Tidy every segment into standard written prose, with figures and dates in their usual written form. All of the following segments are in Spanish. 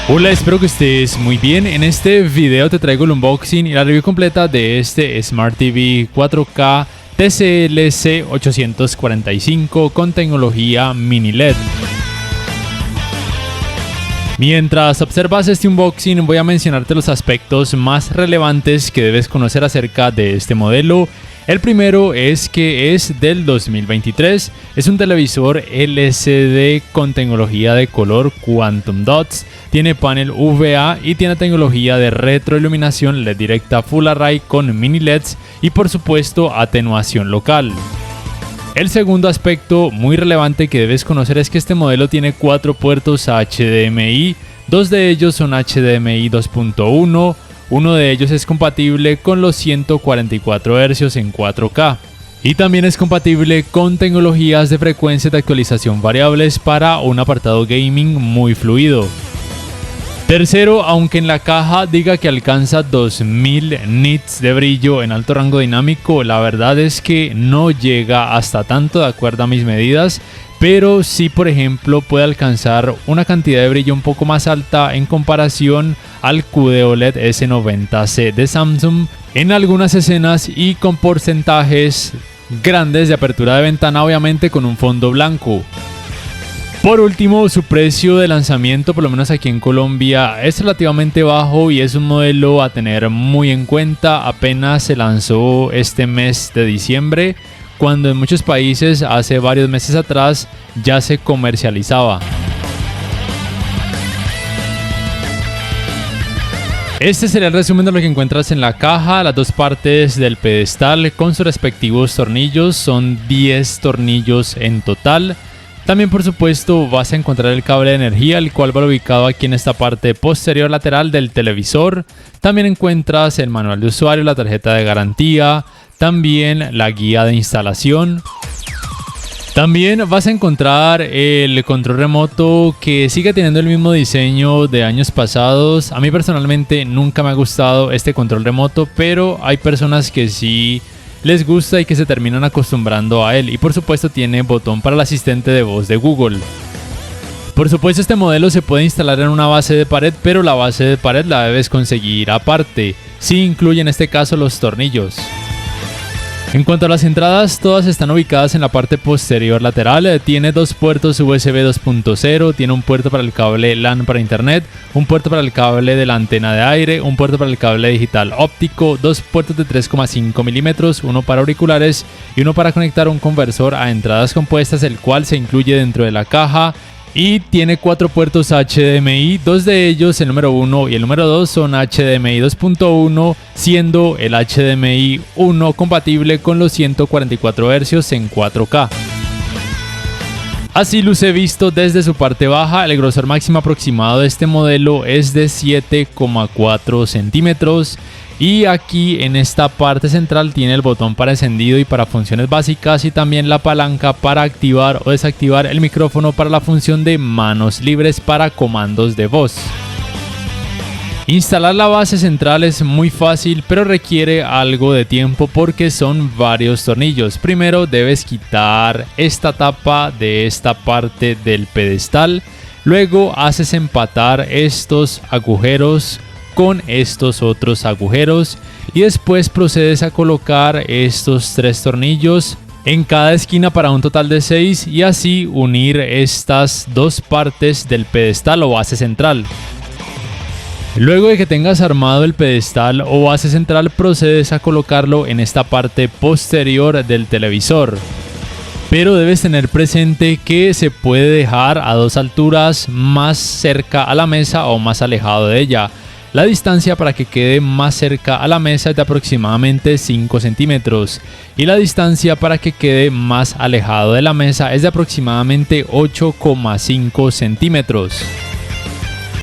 Hola, espero que estés muy bien. En este video te traigo el unboxing y la review completa de este Smart TV 4K TCL C845 con tecnología mini LED. Mientras observas este unboxing, voy a mencionarte los aspectos más relevantes que debes conocer acerca de este modelo. El primero es que es del 2023, es un televisor LCD con tecnología de color Quantum Dots, tiene panel VA y tiene tecnología de retroiluminación LED directa Full Array con mini LEDs y por supuesto atenuación local. El segundo aspecto muy relevante que debes conocer es que este modelo tiene 4 puertos HDMI, 2 de ellos son HDMI 2.1, uno de ellos es compatible con los 144 Hz en 4K y también es compatible con tecnologías de frecuencia de actualización variables para un apartado gaming muy fluido. Tercero, aunque en la caja diga que alcanza 2000 nits de brillo en alto rango dinámico, la verdad es que no llega hasta tanto de acuerdo a mis medidas, pero sí, por ejemplo, puede alcanzar una cantidad de brillo un poco más alta en comparación al QD OLED S90C de Samsung en algunas escenas y con porcentajes grandes de apertura de ventana, obviamente con un fondo blanco. Por último, su precio de lanzamiento, por lo menos aquí en Colombia, es relativamente bajo y es un modelo a tener muy en cuenta. Apenas se lanzó este mes de diciembre, cuando en muchos países hace varios meses atrás ya se comercializaba. Este sería el resumen de lo que encuentras en la caja. Las dos partes del pedestal con sus respectivos tornillos, son 10 tornillos en total. También, por supuesto, vas a encontrar el cable de energía, el cual va ubicado aquí en esta parte posterior lateral del televisor. También encuentras el manual de usuario, la tarjeta de garantía, también la guía de instalación. También vas a encontrar el control remoto, que sigue teniendo el mismo diseño de años pasados. A mí personalmente nunca me ha gustado este control remoto, pero hay personas que sí les gusta y que se terminan acostumbrando a él. Y por supuesto tiene botón para el asistente de voz de Google. Por supuesto este modelo se puede instalar en una base de pared, pero la base de pared la debes conseguir aparte. Sí incluye en este caso los tornillos. En cuanto a las entradas, todas están ubicadas en la parte posterior lateral. Tiene 2 puertos USB 2.0, tiene un puerto para el cable LAN para internet, un puerto para el cable de la antena de aire, un puerto para el cable digital óptico, 2 puertos de 3,5 milímetros, uno para auriculares y uno para conectar un conversor a entradas compuestas, el cual se incluye dentro de la caja. Y tiene 4 puertos HDMI, 2 de ellos, el número 1 y el número 2, son HDMI 2.1, siendo el HDMI 1 compatible con los 144 Hz en 4K. Así luce visto desde su parte baja. El grosor máximo aproximado de este modelo es de 7,4 centímetros. Y aquí en esta parte central tiene el botón para encendido y para funciones básicas, y también la palanca para activar o desactivar el micrófono para la función de manos libres para comandos de voz. Instalar la base central es muy fácil, pero requiere algo de tiempo porque son varios tornillos. Primero debes quitar esta tapa de esta parte del pedestal, luego haces empatar estos agujeros con estos otros agujeros y después procedes a colocar estos 3 tornillos en cada esquina para un total de 6 y así unir estas 2 partes del pedestal o base central. Luego de que tengas armado el pedestal o base central, procedes a colocarlo en esta parte posterior del televisor. Pero debes tener presente que se puede dejar a 2 alturas, más cerca a la mesa o más alejado de ella. La distancia para que quede más cerca a la mesa es de aproximadamente 5 centímetros y la distancia para que quede más alejado de la mesa es de aproximadamente 8,5 centímetros.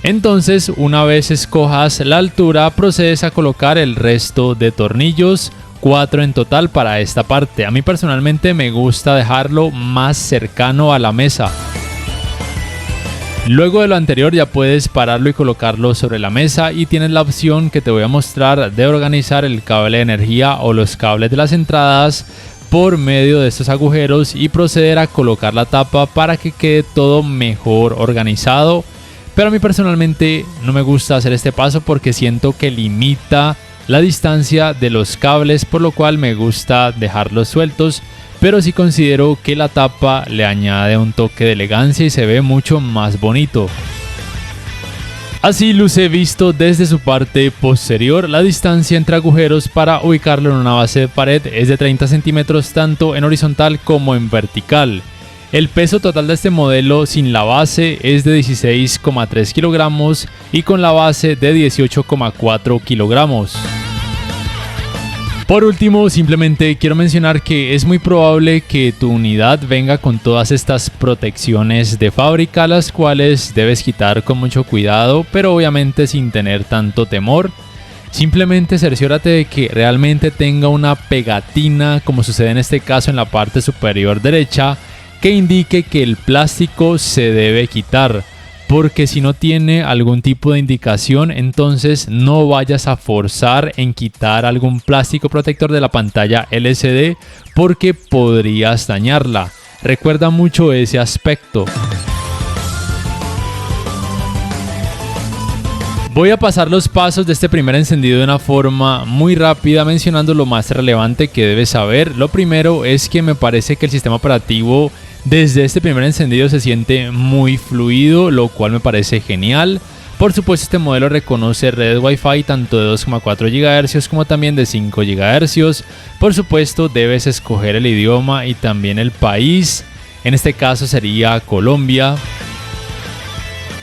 Entonces, una vez escojas la altura, procedes a colocar el resto de tornillos, 4 en total para esta parte. A mí personalmente me gusta dejarlo más cercano a la mesa. Luego de lo anterior ya puedes pararlo y colocarlo sobre la mesa y tienes la opción que te voy a mostrar de organizar el cable de energía o los cables de las entradas por medio de estos agujeros y proceder a colocar la tapa para que quede todo mejor organizado. pero a mí personalmente no me gusta hacer este paso porque siento que limita la distancia de los cables, por lo cual me gusta dejarlos sueltos, pero sí considero que la tapa le añade un toque de elegancia y se ve mucho más bonito. Así luce visto desde su parte posterior. La distancia entre agujeros para ubicarlo en una base de pared es de 30 centímetros tanto en horizontal como en vertical. El peso total de este modelo sin la base es de 16,3 kilogramos y con la base de 18,4 kilogramos. Por último, simplemente quiero mencionar que es muy probable que tu unidad venga con todas estas protecciones de fábrica, las cuales debes quitar con mucho cuidado, pero obviamente sin tener tanto temor. Simplemente cerciórate de que realmente tenga una pegatina, como sucede en este caso en la parte superior derecha, que indique que el plástico se debe quitar. Porque si no tiene algún tipo de indicación, entonces no vayas a forzar en quitar algún plástico protector de la pantalla LCD porque podrías dañarla. Recuerda mucho ese aspecto. Voy a pasar los pasos de este primer encendido de una forma muy rápida, mencionando lo más relevante que debes saber. Lo primero es que me parece que el sistema operativo desde este primer encendido se siente muy fluido, lo cual me parece genial. Por supuesto, este modelo reconoce redes Wi-Fi tanto de 2,4 GHz como también de 5 GHz. Por supuesto, debes escoger el idioma y también el país. En este caso sería Colombia.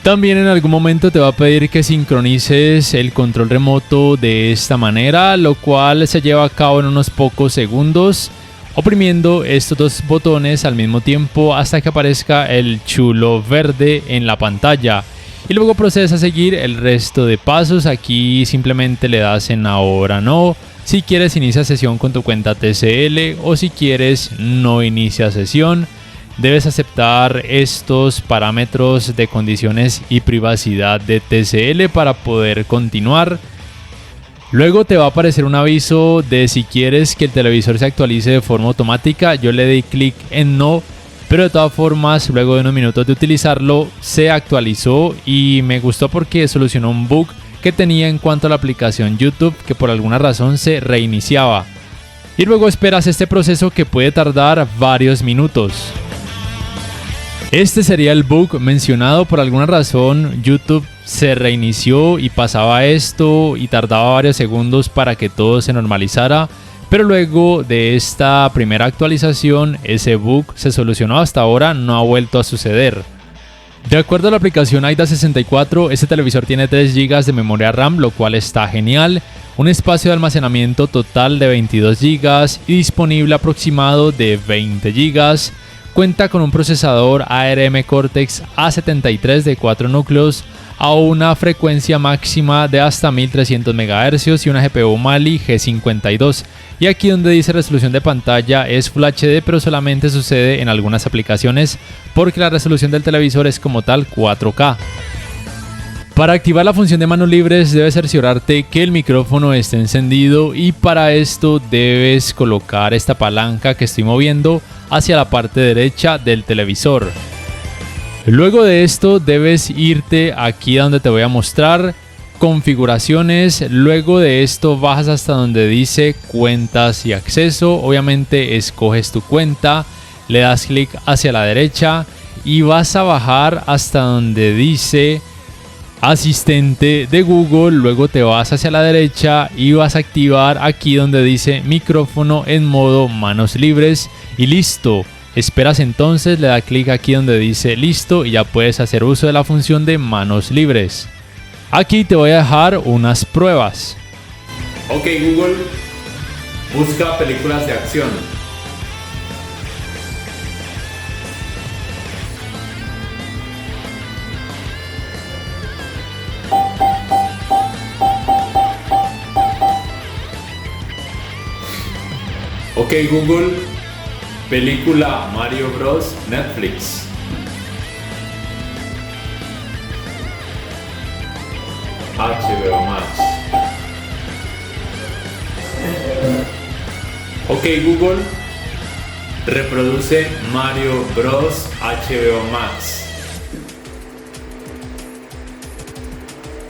También en algún momento te va a pedir que sincronices el control remoto de esta manera, lo cual se lleva a cabo en unos pocos segundos, oprimiendo estos dos botones al mismo tiempo hasta que aparezca el chulo verde en la pantalla. Y luego procedes a seguir el resto de pasos. Aquí simplemente le das en ahora no. Si quieres inicia sesión con tu cuenta TCL o si quieres no inicia sesión. Debes aceptar estos parámetros de condiciones y privacidad de TCL para poder continuar. Luego te va a aparecer un aviso de si quieres que el televisor se actualice de forma automática. Yo le di clic en no, pero de todas formas luego de unos minutos de utilizarlo se actualizó y me gustó porque solucionó un bug que tenía en cuanto a la aplicación YouTube, que por alguna razón se reiniciaba. Y luego esperas este proceso que puede tardar varios minutos. Este sería el bug mencionado. Por alguna razón YouTube se reinició y pasaba esto y tardaba varios segundos para que todo se normalizara, pero luego de esta primera actualización ese bug se solucionó. Hasta ahora no ha vuelto a suceder. De acuerdo a la aplicación AIDA64, este televisor tiene 3 GB de memoria RAM, lo cual está genial, un espacio de almacenamiento total de 22 GB y disponible aproximado de 20 GB. Cuenta con un procesador ARM Cortex A73 de 4 núcleos a una frecuencia máxima de hasta 1300 MHz y una GPU Mali G52. Y aquí donde dice resolución de pantalla es Full HD, pero solamente sucede en algunas aplicaciones porque la resolución del televisor es como tal 4K. Para activar la función de manos libres debes cerciorarte que el micrófono esté encendido y para esto debes colocar esta palanca que estoy moviendo hacia la parte derecha del televisor. Luego de esto debes irte aquí donde te voy a mostrar configuraciones. Luego de esto bajas hasta donde dice cuentas y acceso. Obviamente escoges tu cuenta, le das clic hacia la derecha y vas a bajar hasta donde dice asistente de Google. Luego te vas hacia la derecha y vas a activar aquí donde dice micrófono en modo manos libres y listo. Esperas entonces, le das clic aquí donde dice listo y ya puedes hacer uso de la función de manos libres. Aquí te voy a dejar unas pruebas. Ok Google, busca películas de acción. Ok Google, película Mario Bros. Netflix. HBO Max. Ok Google, reproduce Mario Bros. HBO Max.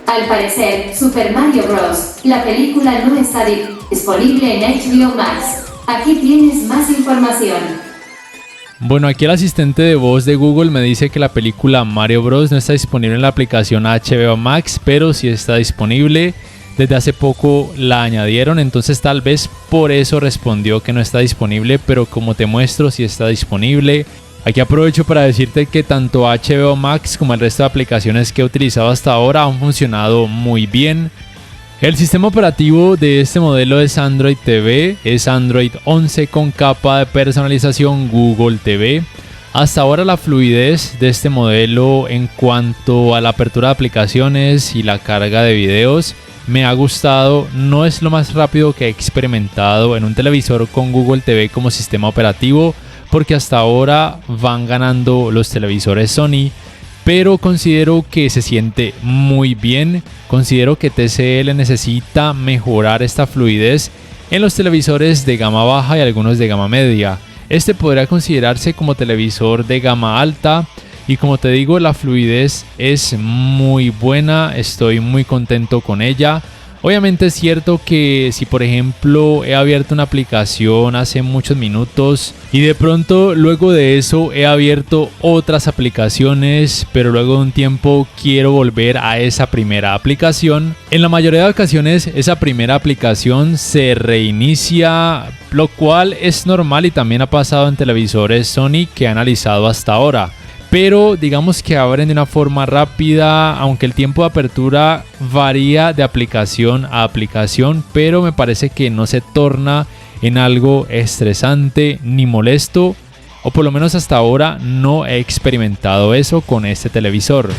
Al parecer, Super Mario Bros., la película no está disponible en HBO Max. Aquí tienes más información. Bueno, aquí el asistente de voz de Google me dice que la película Mario Bros. No está disponible en la aplicación HBO Max, pero sí está disponible. Desde hace poco la añadieron, entonces tal vez por eso respondió que no está disponible, pero como te muestro, sí está disponible. Aquí aprovecho para decirte que tanto HBO Max como el resto de aplicaciones que he utilizado hasta ahora han funcionado muy bien. El sistema operativo de este modelo es Android TV, es Android 11 con capa de personalización Google TV. Hasta ahora la fluidez de este modelo en cuanto a la apertura de aplicaciones y la carga de videos me ha gustado. No es lo más rápido que he experimentado en un televisor con Google TV como sistema operativo, porque hasta ahora van ganando los televisores Sony, pero considero que se siente muy bien. Considero que TCL necesita mejorar esta fluidez en los televisores de gama baja y algunos de gama media. Este podría considerarse como televisor de gama alta y como te digo, la fluidez es muy buena, estoy muy contento con ella. Obviamente es cierto que si por ejemplo he abierto una aplicación hace muchos minutos y de pronto luego de eso he abierto otras aplicaciones, pero luego de un tiempo quiero volver a esa primera aplicación, en la mayoría de ocasiones esa primera aplicación se reinicia, lo cual es normal y también ha pasado en televisores Sony que he analizado hasta ahora. Pero digamos que abren de una forma rápida, aunque el tiempo de apertura varía de aplicación a aplicación, pero me parece que no se torna en algo estresante ni molesto, o por lo menos hasta ahora no he experimentado eso con este televisor.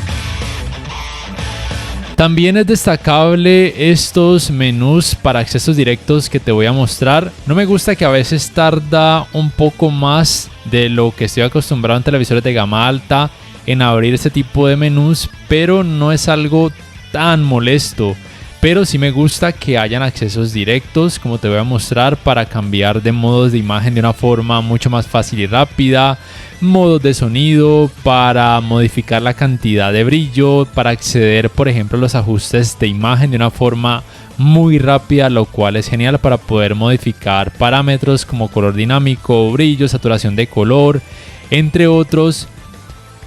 También es destacable estos menús para accesos directos que te voy a mostrar. No me gusta que a veces tarda un poco más de lo que estoy acostumbrado en televisores de gama alta en abrir este tipo de menús, pero no es algo tan molesto. Pero sí me gusta que hayan accesos directos, como te voy a mostrar, para cambiar de modos de imagen de una forma mucho más fácil y rápida, modos de sonido, para modificar la cantidad de brillo, para acceder por ejemplo a los ajustes de imagen de una forma muy rápida, lo cual es genial para poder modificar parámetros como color dinámico, brillo, saturación de color, entre otros.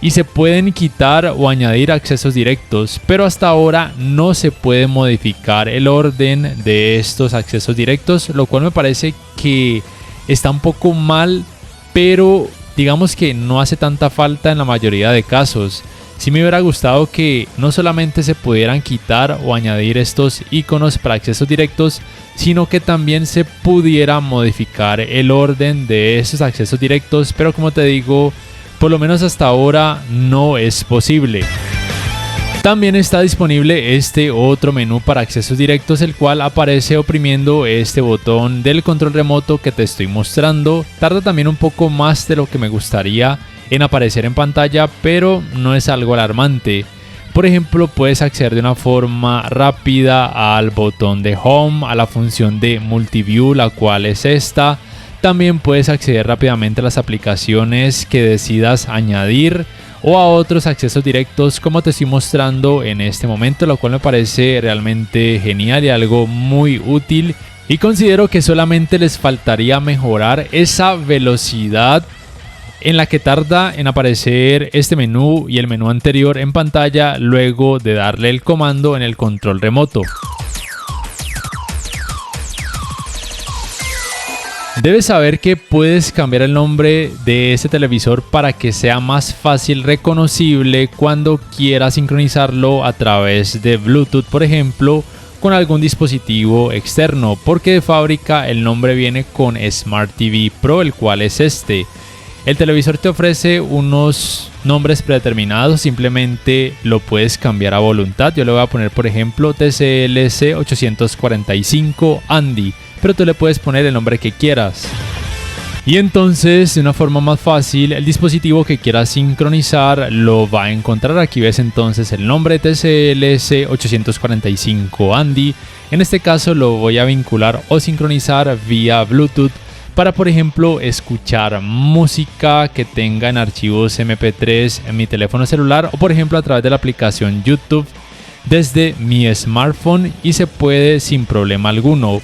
Y se pueden quitar o añadir accesos directos, pero hasta ahora no se puede modificar el orden de estos accesos directos, lo cual me parece que está un poco mal, pero digamos que no hace tanta falta en la mayoría de casos. Sí me hubiera gustado que no solamente se pudieran quitar o añadir estos iconos para accesos directos, sino que también se pudiera modificar el orden de esos accesos directos, pero como te digo, por lo menos hasta ahora no es posible. También está disponible este otro menú para accesos directos, el cual aparece oprimiendo este botón del control remoto que te estoy mostrando. Tarda también un poco más de lo que me gustaría en aparecer en pantalla, pero no es algo alarmante. Por ejemplo, puedes acceder de una forma rápida al botón de Home, a la función de Multiview, la cual es esta. También puedes acceder rápidamente a las aplicaciones que decidas añadir o a otros accesos directos como te estoy mostrando en este momento, lo cual me parece realmente genial y algo muy útil. Y considero que solamente les faltaría mejorar esa velocidad en la que tarda en aparecer este menú y el menú anterior en pantalla luego de darle el comando en el control remoto. Debes saber que puedes cambiar el nombre de este televisor para que sea más fácil reconocible cuando quieras sincronizarlo a través de Bluetooth, por ejemplo, con algún dispositivo externo, porque de fábrica el nombre viene con Smart TV Pro, el cual es este. El televisor te ofrece unos nombres predeterminados, simplemente lo puedes cambiar a voluntad. Yo le voy a poner por ejemplo TCL 845 Andy, pero tú le puedes poner el nombre que quieras. Y entonces, de una forma más fácil, el dispositivo que quieras sincronizar lo va a encontrar. Aquí ves entonces el nombre TCL 845 Andy. En este caso lo voy a vincular o sincronizar vía Bluetooth para, por ejemplo, escuchar música que tenga en archivos MP3 en mi teléfono celular o, por ejemplo, a través de la aplicación YouTube. desde mi smartphone y se puede sin problema alguno.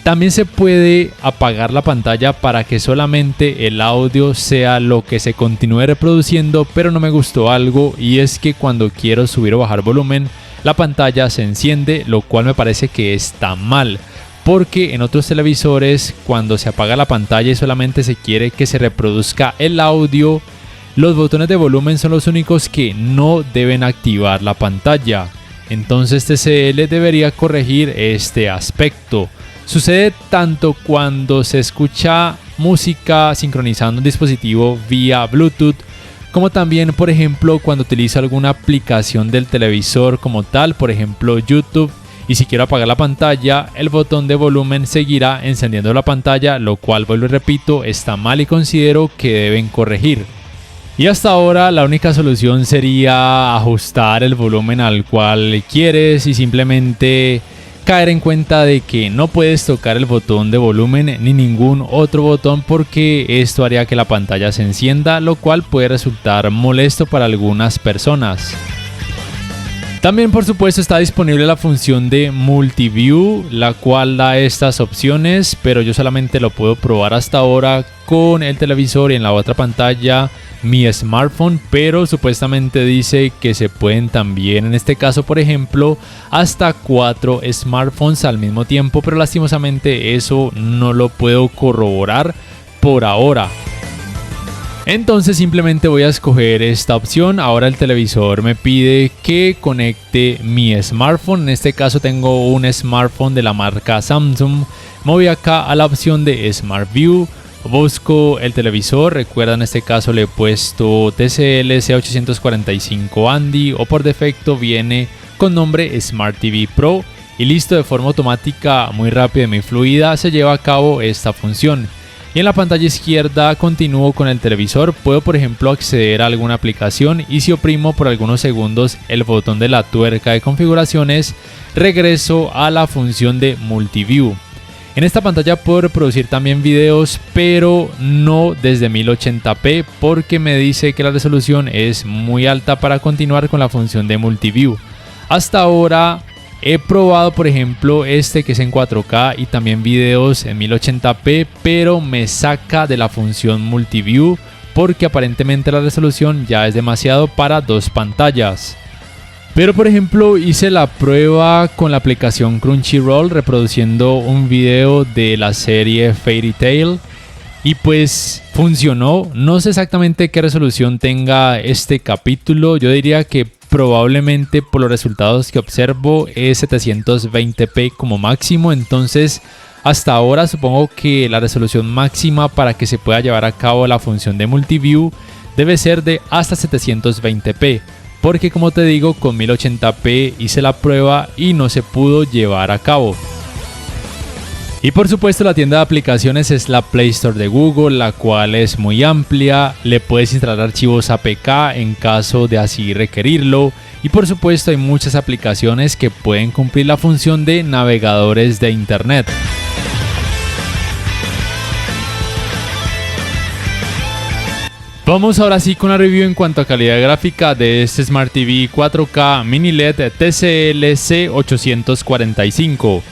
También se puede apagar la pantalla para que solamente el audio sea lo que se continúe reproduciendo, pero no me gustó algo, y es que cuando quiero subir o bajar volumen, la pantalla se enciende, lo cual me parece que está mal, porque en otros televisores cuando se apaga la pantalla y solamente se quiere que se reproduzca el audio, los botones de volumen son los únicos que no deben activar la pantalla. Entonces TCL debería corregir este aspecto. Sucede tanto cuando se escucha música sincronizando un dispositivo vía Bluetooth, como también, por ejemplo, cuando utilizo alguna aplicación del televisor como tal, por ejemplo YouTube, y si quiero apagar la pantalla, el botón de volumen seguirá encendiendo la pantalla, lo cual, vuelvo y repito, está mal y considero que deben corregir. Y hasta ahora la única solución sería ajustar el volumen al cual quieres y simplemente caer en cuenta de que no puedes tocar el botón de volumen ni ningún otro botón, porque esto haría que la pantalla se encienda, lo cual puede resultar molesto para algunas personas. También, por supuesto, está disponible la función de Multiview, la cual da estas opciones, pero yo solamente lo puedo probar hasta ahora con el televisor y en la otra pantalla mi smartphone, pero supuestamente dice que se pueden también, en este caso por ejemplo, hasta 4 smartphones al mismo tiempo, pero lastimosamente eso no lo puedo corroborar por ahora. Entonces simplemente voy a escoger esta opción. Ahora el televisor me pide que conecte mi smartphone. En este caso tengo un smartphone de la marca Samsung. Me voy acá a la opción de Smart View. Busco el televisor. Recuerda, en este caso le he puesto TCL C845 Andy, o por defecto viene con nombre Smart TV Pro. Y listo, de forma automática, muy rápida y muy fluida, se lleva a cabo esta función. Y en la pantalla izquierda continúo con el televisor. Puedo, por ejemplo, acceder a alguna aplicación, y si oprimo por algunos segundos el botón de la tuerca de configuraciones, regreso a la función de Multiview. En esta pantalla puedo reproducir también videos, pero no desde 1080p, porque me dice que la resolución es muy alta para continuar con la función de Multiview. Hasta ahora he probado, por ejemplo, este que es en 4K y también videos en 1080p, pero me saca de la función Multiview porque aparentemente la resolución ya es demasiado para dos pantallas. Pero por ejemplo hice la prueba con la aplicación Crunchyroll reproduciendo un video de la serie Fairy Tail y pues funcionó. No sé exactamente qué resolución tenga este capítulo, yo diría que probablemente por los resultados que observo es 720p como máximo, entonces hasta ahora supongo que la resolución máxima para que se pueda llevar a cabo la función de Multiview debe ser de hasta 720p. Porque como te digo, con 1080p hice la prueba y no se pudo llevar a cabo. Y por supuesto la tienda de aplicaciones es la Play Store de Google, la cual es muy amplia. Le puedes instalar archivos APK en caso de así requerirlo. Y por supuesto hay muchas aplicaciones que pueden cumplir la función de navegadores de internet. Vamos ahora sí con la review en cuanto a calidad gráfica de este Smart TV 4K Mini LED TCL C845.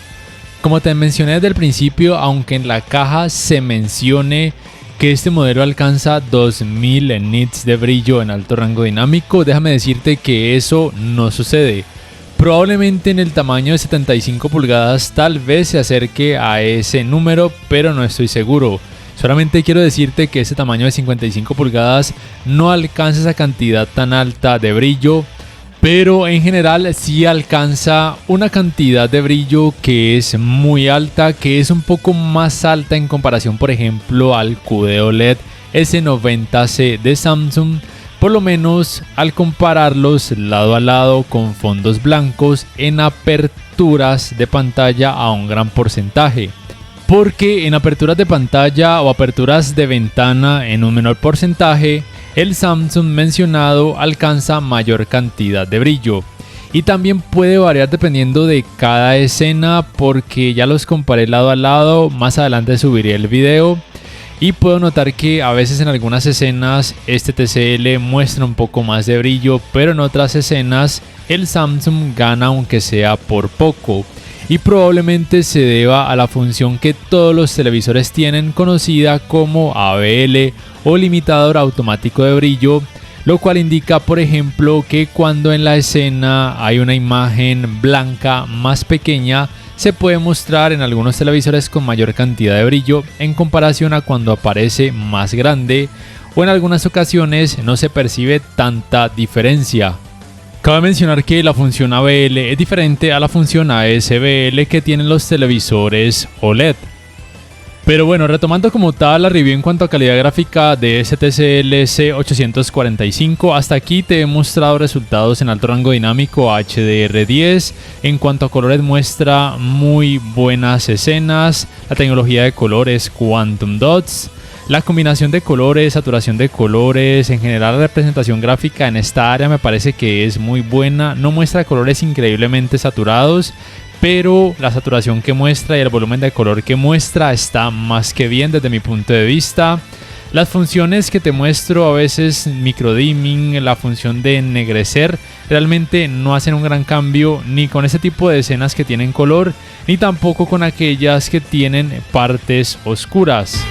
Como te mencioné desde el principio, aunque en la caja se mencione que este modelo alcanza 2000 nits de brillo en alto rango dinámico, déjame decirte que eso no sucede. Probablemente en el tamaño de 75 pulgadas tal vez se acerque a ese número, pero no estoy seguro. Solamente quiero decirte que ese tamaño de 55 pulgadas no alcanza esa cantidad tan alta de brillo, pero en general sí alcanza una cantidad de brillo que es muy alta, que es un poco más alta en comparación, por ejemplo, al QD OLED S90C de Samsung, por lo menos al compararlos lado a lado con fondos blancos en aperturas de pantalla a un gran porcentaje. Porque en aperturas de pantalla o aperturas de ventana en un menor porcentaje, el Samsung mencionado alcanza mayor cantidad de brillo. Y también puede variar dependiendo de cada escena, porque ya los comparé lado a lado, más adelante subiré el video. y puedo notar que a veces en algunas escenas este TCL muestra un poco más de brillo, pero en otras escenas el Samsung gana aunque sea por poco. Y probablemente se deba a la función que todos los televisores tienen, conocida como ABL o limitador automático de brillo, lo cual indica, por ejemplo, que cuando en la escena hay una imagen blanca más pequeña, se puede mostrar en algunos televisores con mayor cantidad de brillo en comparación a cuando aparece más grande, o en algunas ocasiones no se percibe tanta diferencia. Cabe mencionar que la función ABL es diferente a la función ASBL que tienen los televisores OLED. Pero bueno, retomando como tal la review en cuanto a calidad gráfica de este TCL C845, hasta aquí te he mostrado resultados en alto rango dinámico HDR10. En cuanto a colores muestra muy buenas escenas, la tecnología de colores Quantum Dots, la combinación de colores, saturación de colores, en general la representación gráfica en esta área me parece que es muy buena, no muestra colores increíblemente saturados, pero la saturación que muestra y el volumen de color que muestra está más que bien desde mi punto de vista. Las funciones que te muestro, a veces microdimming, la función de ennegrecer, realmente no hacen un gran cambio ni con ese tipo de escenas que tienen color, ni tampoco con aquellas que tienen partes oscuras.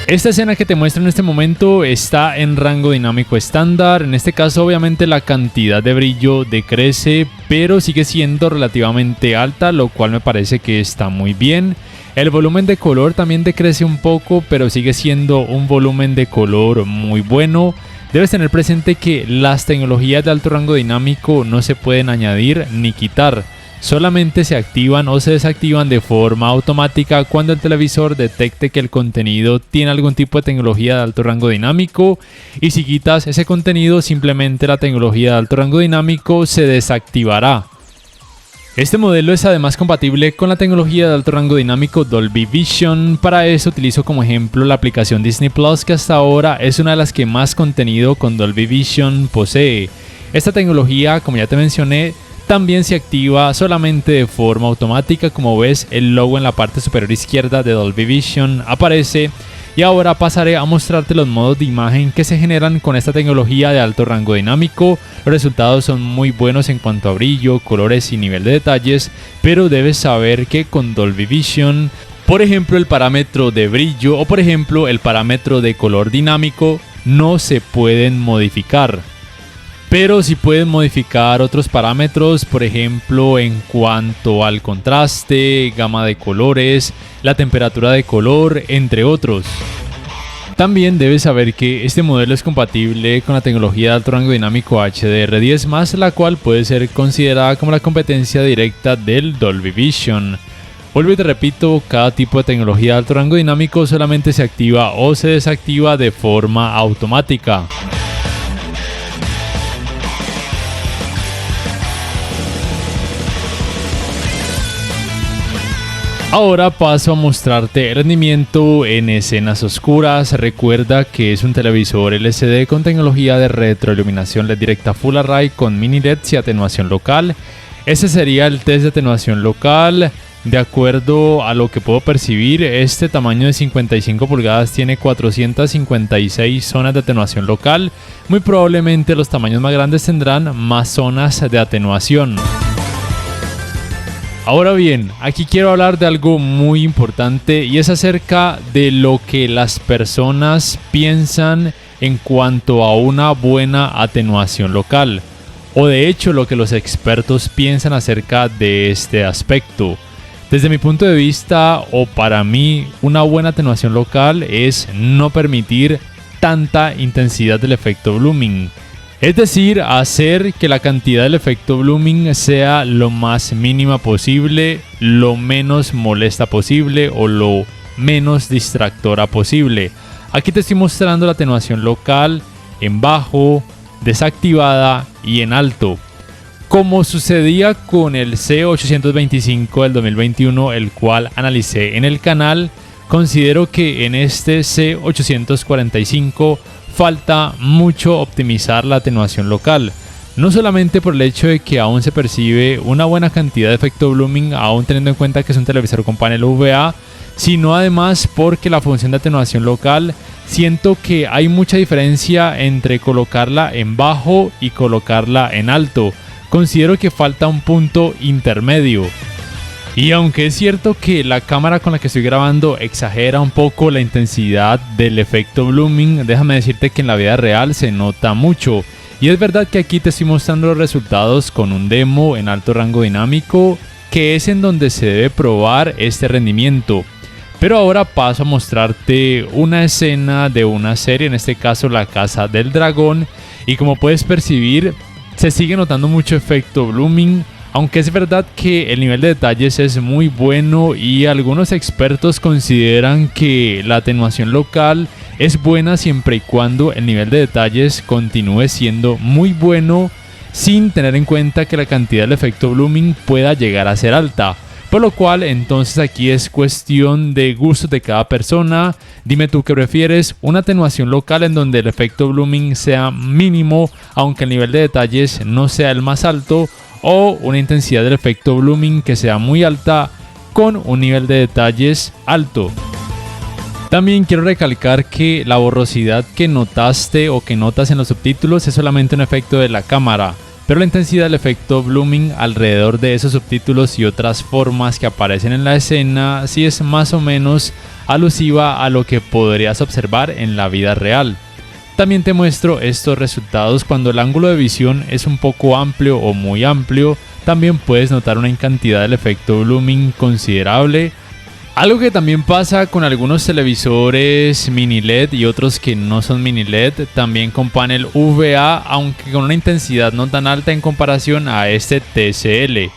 Esta escena que te muestro en este momento está en rango dinámico estándar. En este caso obviamente la cantidad de brillo decrece, pero sigue siendo relativamente alta, lo cual me parece que está muy bien. El volumen de color también decrece un poco, pero sigue siendo un volumen de color muy bueno. Debes tener presente que las tecnologías de alto rango dinámico no se pueden añadir ni quitar. Solamente se activan o se desactivan de forma automática cuando el televisor detecte que el contenido tiene algún tipo de tecnología de alto rango dinámico, y si quitas ese contenido simplemente la tecnología de alto rango dinámico se desactivará. Este modelo es además compatible con la tecnología de alto rango dinámico Dolby Vision. Para eso utilizo como ejemplo la aplicación Disney Plus, que hasta ahora es una de las que más contenido con Dolby Vision posee. Esta tecnología, como ya te mencioné, también se activa solamente de forma automática. Como ves, el logo en la parte superior izquierda de Dolby Vision aparece. Y ahora pasaré a mostrarte los modos de imagen que se generan con esta tecnología de alto rango dinámico. Los resultados son muy buenos en cuanto a brillo, colores y nivel de detalles, pero debes saber que con Dolby Vision, por ejemplo, el parámetro de brillo o por ejemplo el parámetro de color dinámico no se pueden modificar. Pero sí pueden modificar otros parámetros, por ejemplo en cuanto al contraste, gama de colores, la temperatura de color, entre otros. También debes saber que este modelo es compatible con la tecnología de alto rango dinámico HDR10+, la cual puede ser considerada como la competencia directa del Dolby Vision. Vuelvo y te repito, cada tipo de tecnología de alto rango dinámico solamente se activa o se desactiva de forma automática. Ahora paso a mostrarte el rendimiento en escenas oscuras. Recuerda que es un televisor LCD con tecnología de retroiluminación LED directa Full Array con mini LEDs y atenuación local. Ese sería el test de atenuación local. De acuerdo a lo que puedo percibir, este tamaño de 55 pulgadas tiene 456 zonas de atenuación local. Muy probablemente los tamaños más grandes tendrán más zonas de atenuación. Ahora bien, aquí quiero hablar de algo muy importante y es acerca de lo que las personas piensan en cuanto a una buena atenuación local, o de hecho lo que los expertos piensan acerca de este aspecto. Desde mi punto de vista, o para mí, una buena atenuación local es no permitir tanta intensidad del efecto blooming. Es decir, hacer que la cantidad del efecto blooming sea lo más mínima posible, lo menos molesta posible o lo menos distractora posible. Aquí te estoy mostrando la atenuación local en bajo, desactivada y en alto. Como sucedía con el C825 del 2021, el cual analicé en el canal, considero que en este C845 falta mucho optimizar la atenuación local. No solamente por el hecho de que aún se percibe una buena cantidad de efecto blooming, aún teniendo en cuenta que es un televisor con panel VA, sino además porque la función de atenuación local, siento que hay mucha diferencia entre colocarla en bajo y colocarla en alto. Considero que falta un punto intermedio. Y aunque es cierto que la cámara con la que estoy grabando exagera un poco la intensidad del efecto blooming, déjame decirte que en la vida real se nota mucho. Y es verdad que aquí te estoy mostrando los resultados con un demo en alto rango dinámico, que es en donde se debe probar este rendimiento. Pero ahora paso a mostrarte una escena de una serie, en este caso La Casa del Dragón, y como puedes percibir, se sigue notando mucho efecto blooming, aunque es verdad que el nivel de detalles es muy bueno y algunos expertos consideran que la atenuación local es buena siempre y cuando el nivel de detalles continúe siendo muy bueno, sin tener en cuenta que la cantidad del efecto blooming pueda llegar a ser alta. Por lo cual, entonces aquí es cuestión de gustos de cada persona. Dime tú qué prefieres, una atenuación local en donde el efecto blooming sea mínimo, aunque el nivel de detalles no sea el más alto, o una intensidad del efecto blooming que sea muy alta con un nivel de detalles alto. También quiero recalcar que la borrosidad que notaste o que notas en los subtítulos es solamente un efecto de la cámara, pero la intensidad del efecto blooming alrededor de esos subtítulos y otras formas que aparecen en la escena sí es más o menos alusiva a lo que podrías observar en la vida real. También te muestro estos resultados cuando el ángulo de visión es un poco amplio o muy amplio. También puedes notar una cantidad del efecto blooming considerable. Algo que también pasa con algunos televisores mini LED y otros que no son mini LED, también con panel VA, aunque con una intensidad no tan alta en comparación a este TCL.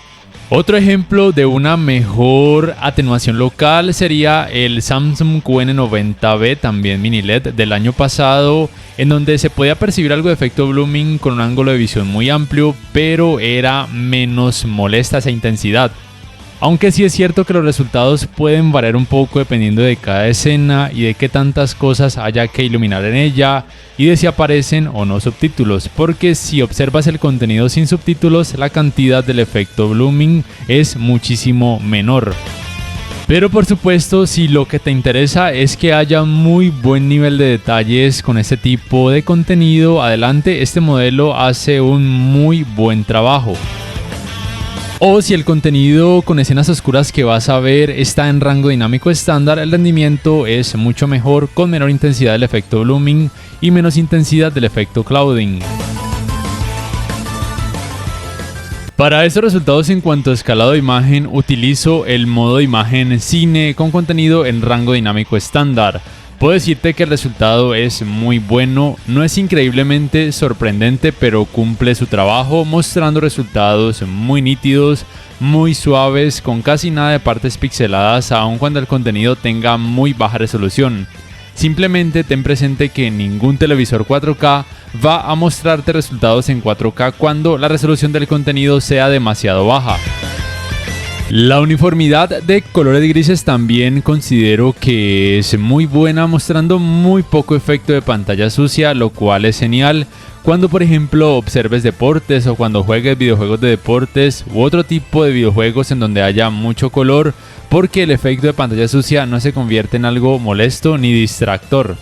Otro ejemplo de una mejor atenuación local sería el Samsung QN90B, también mini LED del año pasado, en donde se podía percibir algo de efecto blooming con un ángulo de visión muy amplio, pero era menos molesta esa intensidad. Aunque sí es cierto que los resultados pueden variar un poco dependiendo de cada escena y de qué tantas cosas haya que iluminar en ella y de si aparecen o no subtítulos, porque si observas el contenido sin subtítulos, la cantidad del efecto blooming es muchísimo menor. Pero por supuesto, si lo que te interesa es que haya muy buen nivel de detalles con este tipo de contenido, adelante, este modelo hace un muy buen trabajo. O si el contenido con escenas oscuras que vas a ver está en rango dinámico estándar, el rendimiento es mucho mejor con menor intensidad del efecto blooming y menos intensidad del efecto clouding. Para estos resultados en cuanto a escalado de imagen, utilizo el modo de imagen cine con contenido en rango dinámico estándar. Puedo decirte que el resultado es muy bueno, no es increíblemente sorprendente, pero cumple su trabajo mostrando resultados muy nítidos, muy suaves, con casi nada de partes pixeladas, aun cuando el contenido tenga muy baja resolución. Simplemente ten presente que ningún televisor 4K va a mostrarte resultados en 4K cuando la resolución del contenido sea demasiado baja. La uniformidad de colores grises también considero que es muy buena, mostrando muy poco efecto de pantalla sucia, lo cual es genial cuando por ejemplo observes deportes o cuando juegues videojuegos de deportes u otro tipo de videojuegos en donde haya mucho color, porque el efecto de pantalla sucia no se convierte en algo molesto ni distractor.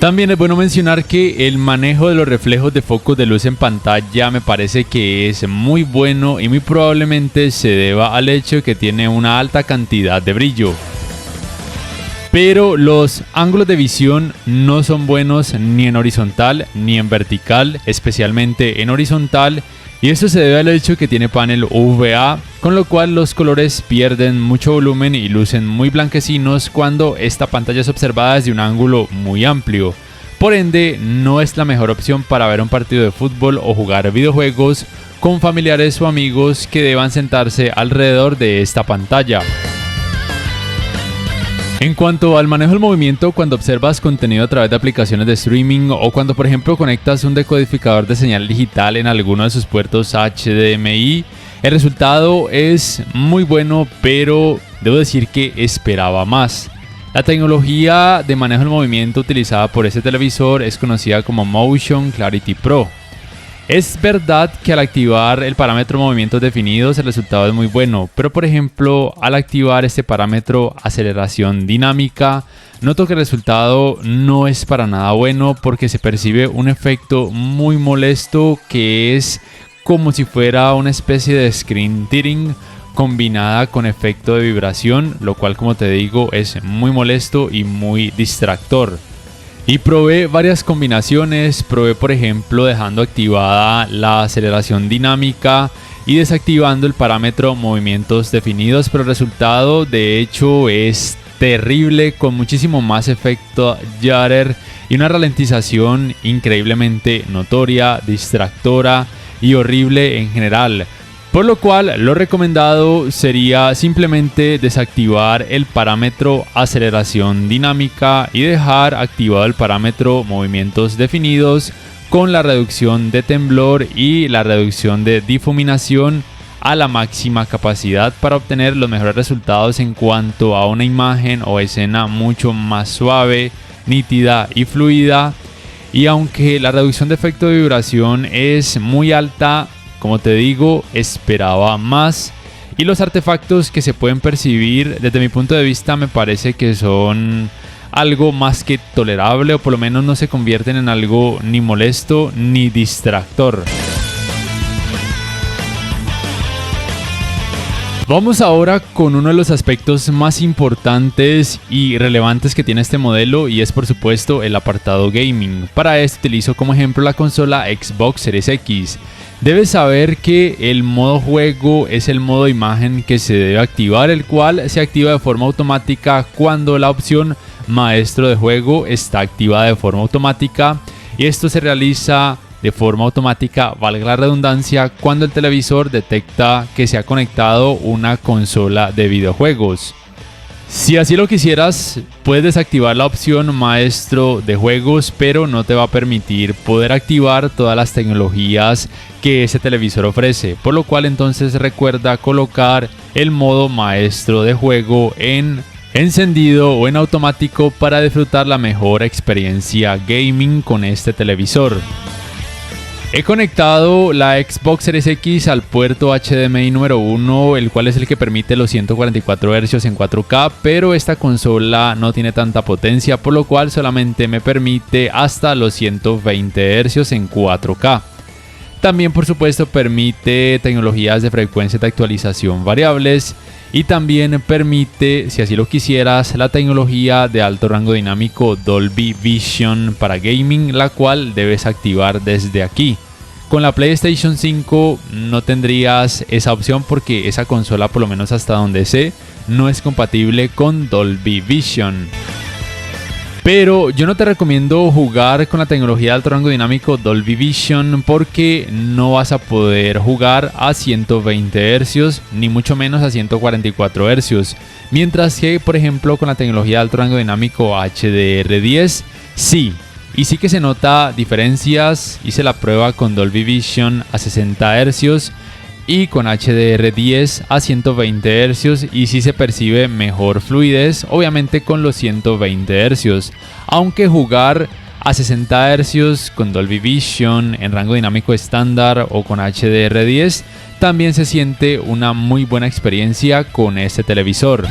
También es bueno mencionar que el manejo de los reflejos de focos de luz en pantalla me parece que es muy bueno y muy probablemente se deba al hecho de que tiene una alta cantidad de brillo. Pero los ángulos de visión no son buenos ni en horizontal ni en vertical, especialmente en horizontal, y esto se debe al hecho de que tiene panel VA, con lo cual los colores pierden mucho volumen y lucen muy blanquecinos cuando esta pantalla es observada desde un ángulo muy amplio. Por ende, no es la mejor opción para ver un partido de fútbol o jugar videojuegos con familiares o amigos que deban sentarse alrededor de esta pantalla. En cuanto al manejo del movimiento, cuando observas contenido a través de aplicaciones de streaming o cuando por ejemplo conectas un decodificador de señal digital en alguno de sus puertos HDMI, el resultado es muy bueno, pero debo decir que esperaba más. La tecnología de manejo del movimiento utilizada por este televisor es conocida como Motion Clarity Pro. Es verdad que al activar el parámetro movimientos definidos el resultado es muy bueno, pero por ejemplo al activar este parámetro aceleración dinámica, noto que el resultado no es para nada bueno porque se percibe un efecto muy molesto que es como si fuera una especie de screen tearing combinada con efecto de vibración, lo cual como te digo es muy molesto y muy distractor. Y probé varias combinaciones, probé por ejemplo dejando activada la aceleración dinámica y desactivando el parámetro movimientos definidos, pero el resultado de hecho es terrible con muchísimo más efecto Jutter y una ralentización increíblemente notoria, distractora y horrible en general. Por lo cual, lo recomendado sería simplemente desactivar el parámetro aceleración dinámica y dejar activado el parámetro movimientos definidos con la reducción de temblor y la reducción de difuminación a la máxima capacidad para obtener los mejores resultados en cuanto a una imagen o escena mucho más suave, nítida y fluida. Y aunque la reducción de efecto de vibración es muy alta, como te digo, esperaba más. Y los artefactos que se pueden percibir desde mi punto de vista me parece que son algo más que tolerable, o por lo menos no se convierten en algo ni molesto ni distractor. Vamos ahora con uno de los aspectos más importantes y relevantes que tiene este modelo, y es por supuesto el apartado gaming. Para esto utilizo como ejemplo la consola Xbox Series X. Debes saber que el modo juego es el modo imagen que se debe activar, el cual se activa de forma automática cuando la opción maestro de juego está activada de forma automática, y esto se realiza de forma automática, valga la redundancia, cuando el televisor detecta que se ha conectado una consola de videojuegos. Si así lo quisieras, puedes desactivar la opción maestro de juegos, pero no te va a permitir poder activar todas las tecnologías que ese televisor ofrece, por lo cual entonces recuerda colocar el modo maestro de juego en encendido o en automático para disfrutar la mejor experiencia gaming con este televisor. He conectado la Xbox Series X al puerto HDMI número 1, el cual es el que permite los 144 Hz en 4K, pero esta consola no tiene tanta potencia, por lo cual solamente me permite hasta los 120 Hz en 4K. También por supuesto permite tecnologías de frecuencia de actualización variables y también permite, si así lo quisieras, la tecnología de alto rango dinámico Dolby Vision para gaming, la cual debes activar desde aquí. Con la PlayStation 5 no tendrías esa opción porque esa consola, por lo menos hasta donde sé, no es compatible con Dolby Vision. Pero yo no te recomiendo jugar con la tecnología de alto rango dinámico Dolby Vision porque no vas a poder jugar a 120 Hz ni mucho menos a 144 Hz. Mientras que, por ejemplo, con la tecnología de alto rango dinámico HDR10, sí. Y sí que se nota diferencias. Hice la prueba con Dolby Vision a 60 Hz y con HDR10 a 120 Hz y sí se percibe mejor fluidez, obviamente con los 120 Hz. Aunque jugar a 60 Hz con Dolby Vision en rango dinámico estándar o con HDR10 también se siente una muy buena experiencia con este televisor.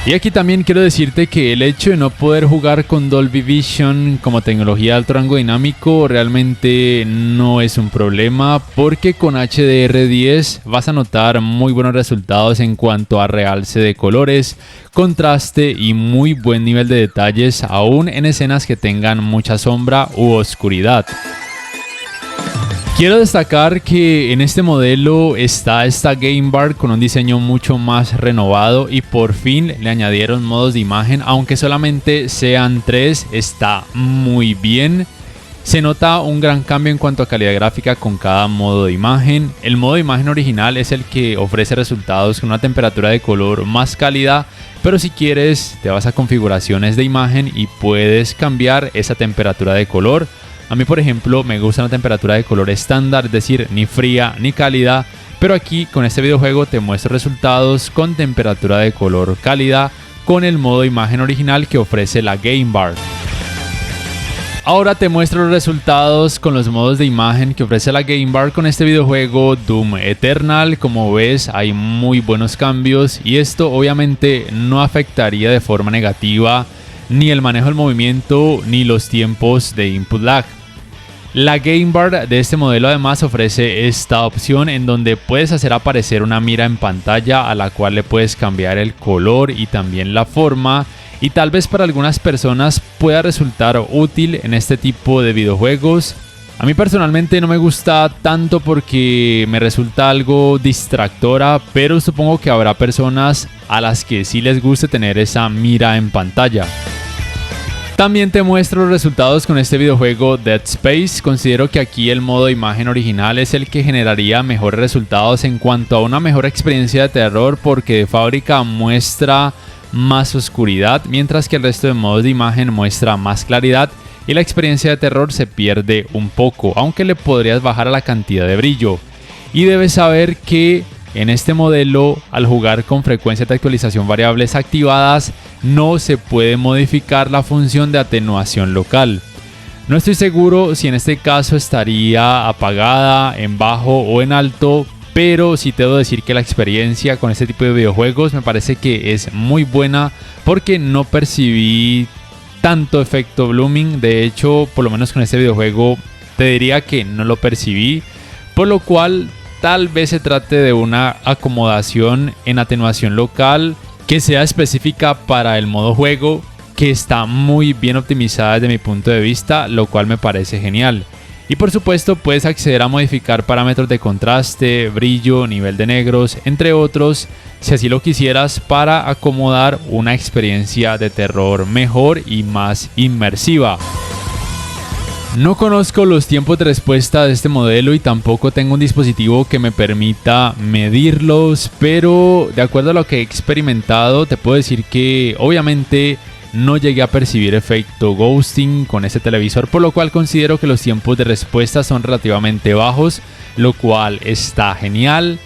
Y aquí también quiero decirte que el hecho de no poder jugar con Dolby Vision como tecnología de alto rango dinámico realmente no es un problema, porque con HDR10 vas a notar muy buenos resultados en cuanto a realce de colores, contraste y muy buen nivel de detalles aún en escenas que tengan mucha sombra u oscuridad. Quiero destacar que en este modelo está esta Game Bar con un diseño mucho más renovado y por fin le añadieron modos de imagen, aunque solamente sean 3, está muy bien. Se nota un gran cambio en cuanto a calidad gráfica con cada modo de imagen. El modo de imagen original es el que ofrece resultados con una temperatura de color más cálida, pero si quieres te vas a configuraciones de imagen y puedes cambiar esa temperatura de color. A mí, por ejemplo, me gusta una temperatura de color estándar, es decir, ni fría ni cálida, pero aquí con este videojuego te muestro resultados con temperatura de color cálida con el modo imagen original que ofrece la Game Bar. Ahora te muestro los resultados con los modos de imagen que ofrece la Game Bar con este videojuego Doom Eternal. Como ves, hay muy buenos cambios y esto obviamente no afectaría de forma negativa ni el manejo del movimiento ni los tiempos de input lag. La Game Bar de este modelo además ofrece esta opción en donde puedes hacer aparecer una mira en pantalla a la cual le puedes cambiar el color y también la forma, y tal vez para algunas personas pueda resultar útil en este tipo de videojuegos. A mí personalmente no me gusta tanto porque me resulta algo distractora, pero supongo que habrá personas a las que sí les guste tener esa mira en pantalla. También te muestro los resultados con este videojuego Dead Space. Considero que aquí el modo de imagen original es el que generaría mejores resultados en cuanto a una mejor experiencia de terror, porque de fábrica muestra más oscuridad, mientras que el resto de modos de imagen muestra más claridad y la experiencia de terror se pierde un poco, aunque le podrías bajar a la cantidad de brillo. Y debes saber que en este modelo, al jugar con frecuencias de actualización variables activadas, no se puede modificar la función de atenuación local. No estoy seguro si en este caso estaría apagada, en bajo o en alto, pero sí te debo decir que la experiencia con este tipo de videojuegos me parece que es muy buena porque no percibí tanto efecto blooming. De hecho, por lo menos con este videojuego te diría que no lo percibí, por lo cual tal vez se trate de una acomodación en atenuación local que sea específica para el modo juego, que está muy bien optimizada desde mi punto de vista, lo cual me parece genial. Y por supuesto puedes acceder a modificar parámetros de contraste, brillo, nivel de negros, entre otros, si así lo quisieras, para acomodar una experiencia de terror mejor y más inmersiva. No conozco los tiempos de respuesta de este modelo y tampoco tengo un dispositivo que me permita medirlos, pero de acuerdo a lo que he experimentado te puedo decir que obviamente no llegué a percibir efecto ghosting con este televisor, por lo cual considero que los tiempos de respuesta son relativamente bajos, lo cual está genial.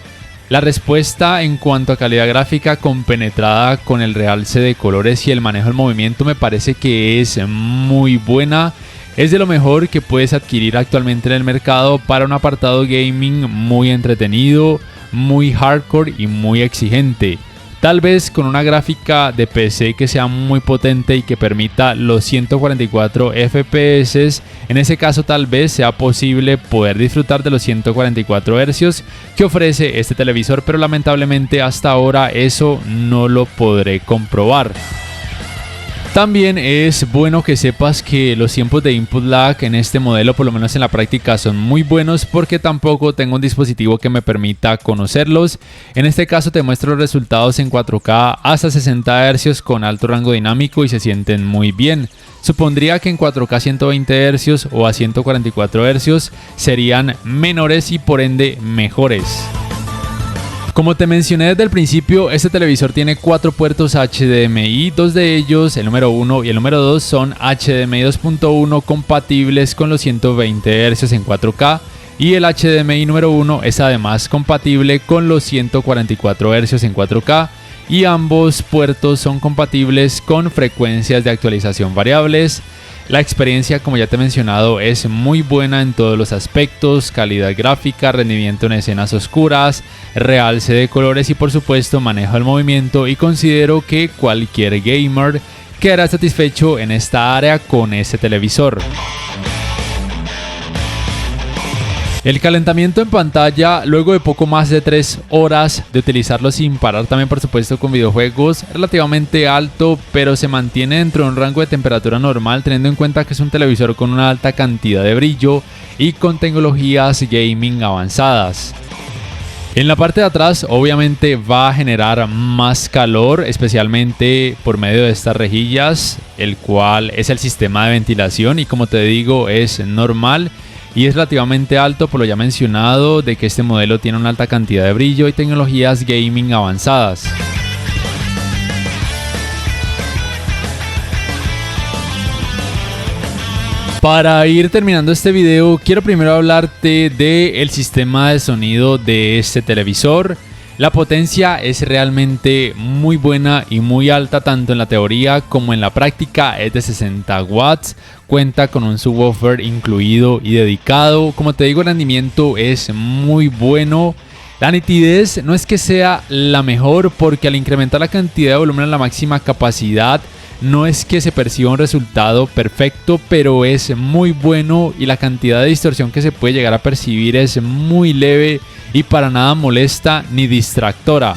La respuesta en cuanto a calidad gráfica compenetrada con el realce de colores y el manejo del movimiento me parece que es muy buena. Es de lo mejor que puedes adquirir actualmente en el mercado para un apartado gaming muy entretenido, muy hardcore y muy exigente. Tal vez con una gráfica de PC que sea muy potente y que permita los 144 FPS, en ese caso tal vez sea posible poder disfrutar de los 144 Hz que ofrece este televisor, pero lamentablemente hasta ahora eso no lo podré comprobar. También es bueno que sepas que los tiempos de input lag en este modelo, por lo menos en la práctica, son muy buenos porque tampoco tengo un dispositivo que me permita conocerlos. En este caso te muestro los resultados en 4K hasta 60 Hz con alto rango dinámico y se sienten muy bien. Supondría que en 4K 120 Hz o a 144 Hz serían menores y por ende mejores. Como te mencioné desde el principio, este televisor tiene 4 puertos HDMI, 2 de ellos, el número 1 y el número 2, son HDMI 2.1 compatibles con los 120 Hz en 4K y el HDMI número 1 es además compatible con los 144 Hz en 4K y ambos puertos son compatibles con frecuencias de actualización variables. La experiencia, como ya te he mencionado, es muy buena en todos los aspectos: calidad gráfica, rendimiento en escenas oscuras, realce de colores y por supuesto manejo del movimiento, y considero que cualquier gamer quedará satisfecho en esta área con este televisor. El calentamiento en pantalla, luego de poco más de 3 horas de utilizarlo sin parar, también por supuesto con videojuegos, relativamente alto, pero se mantiene dentro de un rango de temperatura normal, teniendo en cuenta que es un televisor con una alta cantidad de brillo y con tecnologías gaming avanzadas. En la parte de atrás obviamente va a generar más calor, especialmente por medio de estas rejillas, el cual es el sistema de ventilación y, como te digo, es normal. Y es relativamente alto por lo ya mencionado de que este modelo tiene una alta cantidad de brillo y tecnologías gaming avanzadas. Para ir terminando este video, quiero primero hablarte del sistema de sonido de este televisor. La potencia es realmente muy buena y muy alta tanto en la teoría como en la práctica. Es de 60 watts, cuenta con un subwoofer incluido y dedicado. Como te digo, el rendimiento es muy bueno. La nitidez no es que sea la mejor porque al incrementar la cantidad de volumen a la máxima capacidad no es que se perciba un resultado perfecto, pero es muy bueno y la cantidad de distorsión que se puede llegar a percibir es muy leve y para nada molesta ni distractora.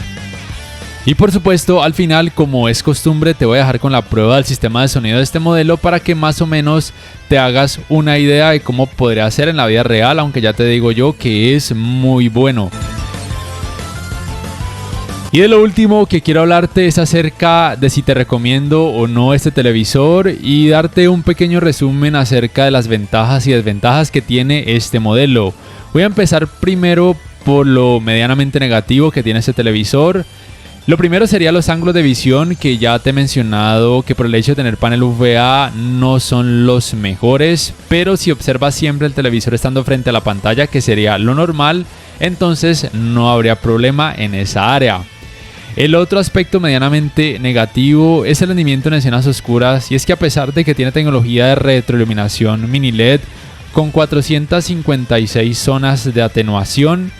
Y por supuesto, al final, como es costumbre, te voy a dejar con la prueba del sistema de sonido de este modelo para que más o menos te hagas una idea de cómo podría ser en la vida real, aunque ya te digo yo que es muy bueno. Y de lo último que quiero hablarte es acerca de si te recomiendo o no este televisor y darte un pequeño resumen acerca de las ventajas y desventajas que tiene este modelo. Voy a empezar primero por lo medianamente negativo que tiene este televisor. Lo primero sería los ángulos de visión, que ya te he mencionado que por el hecho de tener panel UVA no son los mejores, pero si observas siempre el televisor estando frente a la pantalla, que sería lo normal, entonces no habría problema en esa área. El otro aspecto medianamente negativo es el rendimiento en escenas oscuras, y es que a pesar de que tiene tecnología de retroiluminación mini LED con 456 zonas de atenuación,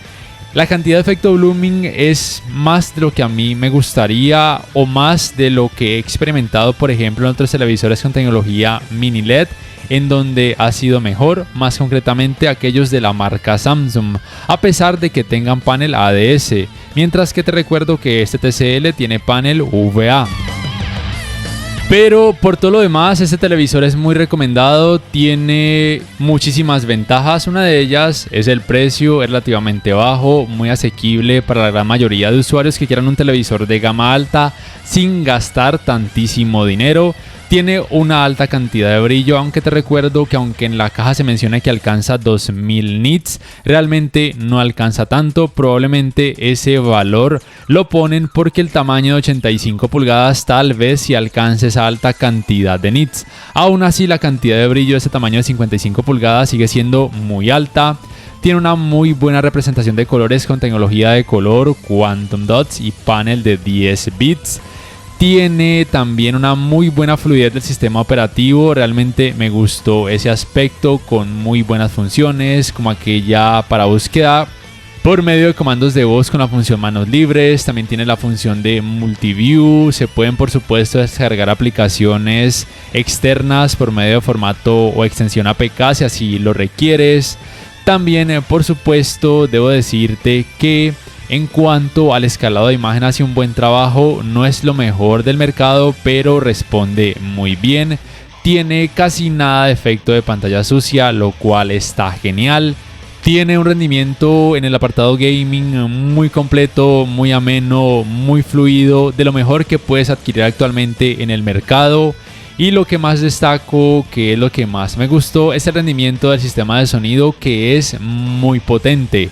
la cantidad de efecto blooming es más de lo que a mí me gustaría o más de lo que he experimentado, por ejemplo, en otros televisores con tecnología mini LED, en donde ha sido mejor, más concretamente aquellos de la marca Samsung, a pesar de que tengan panel ADS, mientras que te recuerdo que este TCL tiene panel VA. Pero por todo lo demás, este televisor es muy recomendado, tiene muchísimas ventajas. Una de ellas es el precio, es relativamente bajo, muy asequible para la gran mayoría de usuarios que quieran un televisor de gama alta sin gastar tantísimo dinero. Tiene una alta cantidad de brillo, aunque te recuerdo que aunque en la caja se menciona que alcanza 2000 nits, realmente no alcanza tanto. Probablemente ese valor lo ponen porque el tamaño de 85 pulgadas tal vez sí alcance esa alta cantidad de nits. Aún así, la cantidad de brillo de ese tamaño de 55 pulgadas sigue siendo muy alta. Tiene una muy buena representación de colores con tecnología de color, Quantum Dots y panel de 10 bits. Tiene también una muy buena fluidez del sistema operativo, realmente me gustó ese aspecto, con muy buenas funciones como aquella para búsqueda por medio de comandos de voz con la función manos libres. También tiene la función de multiview, se pueden por supuesto descargar aplicaciones externas por medio de formato o extensión APK si así lo requieres. También por supuesto debo decirte que en cuanto al escalado de imagen hace un buen trabajo, no es lo mejor del mercado, pero responde muy bien. Tiene casi nada de efecto de pantalla sucia, lo cual está genial. Tiene un rendimiento en el apartado gaming muy completo, muy ameno, muy fluido, de lo mejor que puedes adquirir actualmente en el mercado. Y lo que más destaco, que es lo que más me gustó, es el rendimiento del sistema de sonido, que es muy potente.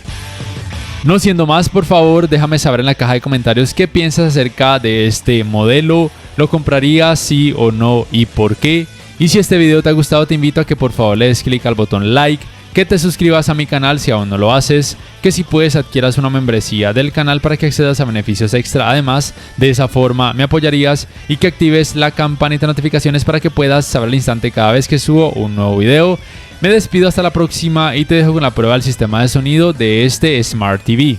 No siendo más, por favor, déjame saber en la caja de comentarios qué piensas acerca de este modelo. ¿Lo comprarías, sí o no, y por qué? Y si este video te ha gustado, te invito a que por favor le des clic al botón like, que te suscribas a mi canal si aún no lo haces, que si puedes adquieras una membresía del canal para que accedas a beneficios extra. Además, de esa forma me apoyarías, y que actives la campanita de notificaciones para que puedas saber al instante cada vez que subo un nuevo video. Me despido hasta la próxima y te dejo con la prueba del sistema de sonido de este Smart TV.